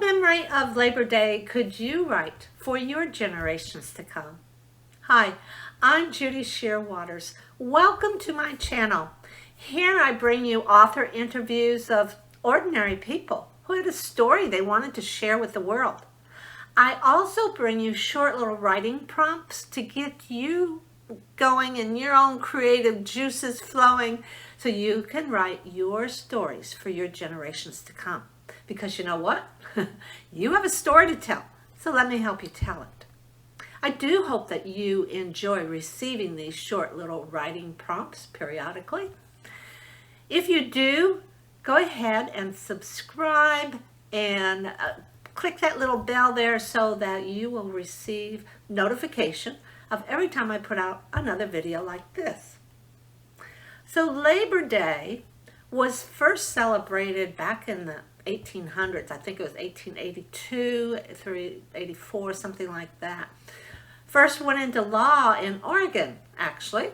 What memory of Labor Day could you write for your generations to come? Hi, I'm Judy Shearwaters. Welcome to my channel. Here I bring you author interviews of ordinary people who had a story they wanted to share with the world. I also bring you short little writing prompts to get you going and your own creative juices flowing so you can write your stories for your generations to come. Because you know what? You have a story to tell, so let me help you tell it. I do hope that you enjoy receiving these short little writing prompts periodically. If you do, go ahead and subscribe and click that little bell there so that you will receive notification of every time I put out another video like this. So Labor Day was first celebrated back in the 1800s. I think it was 1882 through 84, something like that. First went into law in Oregon, actually.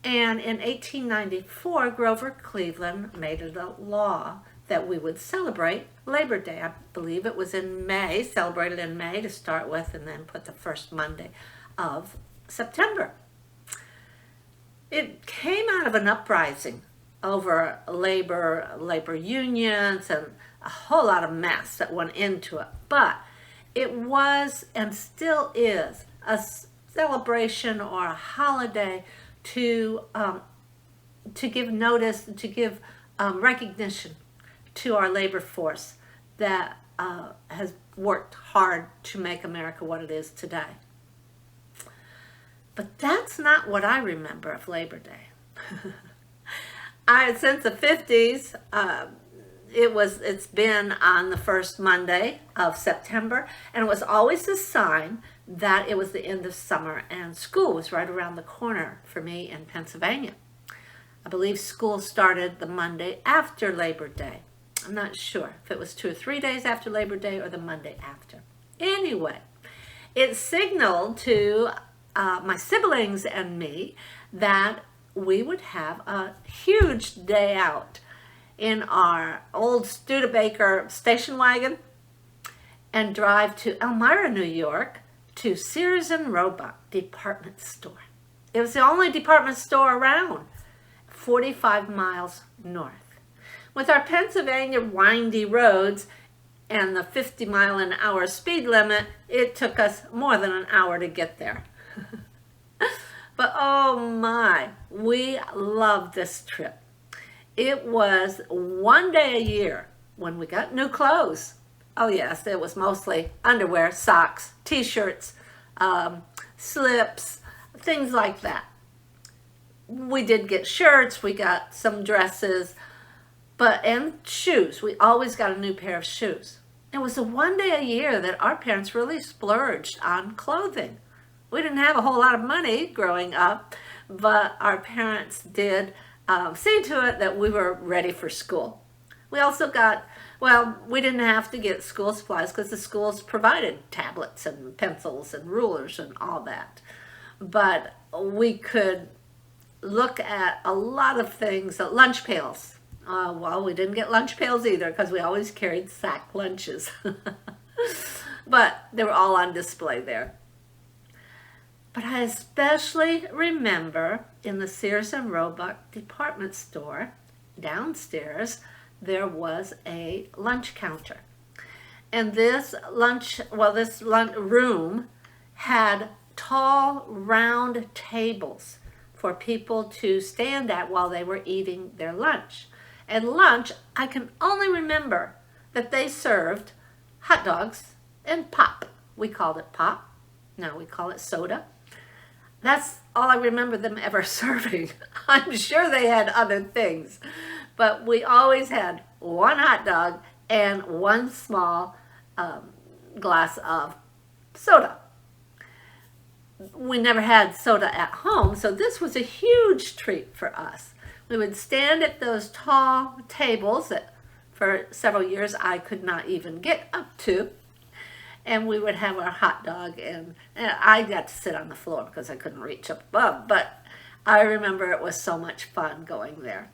And in 1894, Grover Cleveland made it a law that we would celebrate Labor Day. I believe it was in May, celebrated in May to start with, and then put the first Monday of September. It came out of an uprising over labor unions and a whole lot of mess that went into it. But it was and still is a celebration or a holiday to give notice, to give recognition to our labor force that has worked hard to make America what it is today. But that's not what I remember of Labor Day. Since the 50s, it's been on the first Monday of September, and it was always a sign that it was the end of summer and school was right around the corner for me in Pennsylvania. I believe school started the Monday after Labor Day. I'm not sure if it was 2 or 3 days after Labor Day or the Monday after. Anyway, it signaled to my siblings and me that we would have a huge day out in our old Studebaker station wagon and drive to Elmira, New York to Sears and Roebuck department store. It was the only department store around, 45 miles north. With our Pennsylvania windy roads and the 50-mile-an-hour speed limit, it took us more than an hour to get there. But oh my, we loved this trip. It was one day a year when we got new clothes. Oh yes, it was mostly underwear, socks, t-shirts, slips, things like that. We did get shirts, we got some dresses, and shoes. We always got a new pair of shoes. It was the one day a year that our parents really splurged on clothing. We didn't have a whole lot of money growing up, but our parents did see to it that we were ready for school. We also got, we didn't have to get school supplies because the schools provided tablets and pencils and rulers and all that. But we could look at a lot of things, lunch pails. We didn't get lunch pails either because we always carried sack lunches. But they were all on display there. But I especially remember in the Sears and Roebuck department store, downstairs, there was a lunch counter. And this lunch room had tall, round tables for people to stand at while they were eating their lunch. And lunch, I can only remember that they served hot dogs and pop. We called it pop. Now we call it soda. That's all I remember them ever serving. I'm sure they had other things, but we always had one hot dog and one small glass of soda. We never had soda at home, so this was a huge treat for us. We would stand at those tall tables that for several years I could not even get up to, and we would have our hot dog, and I got to sit on the floor because I couldn't reach up above, but I remember it was so much fun going there.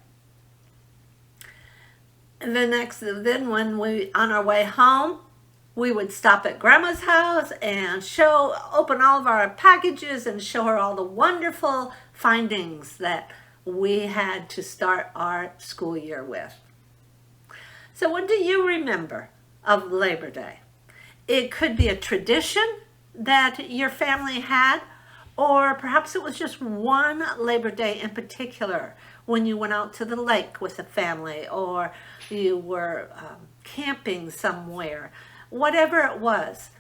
And then when we, on our way home, We would stop at Grandma's house and open all of our packages and show her all the wonderful findings that we had to start our school year with. So what do you remember of Labor Day? It could be a tradition that your family had, or perhaps it was just one Labor Day in particular when you went out to the lake with the family, or you were camping somewhere. Whatever it was,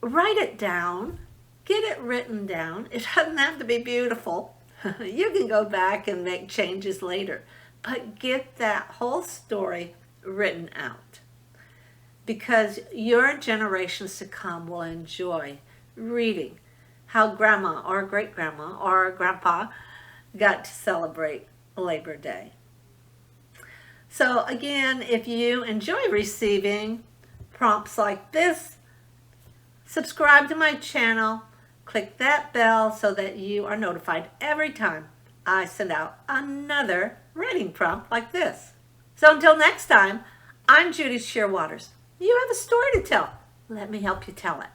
write it down, get it written down. It doesn't have to be beautiful. You can go back and make changes later, but get that whole story written out, because your generations to come will enjoy reading how Grandma or great-grandma or Grandpa got to celebrate Labor Day. So again, if you enjoy receiving prompts like this, subscribe to my channel, click that bell so that you are notified every time I send out another writing prompt like this. So until next time, I'm Judy Shearwaters. You have a story to tell. Let me help you tell it.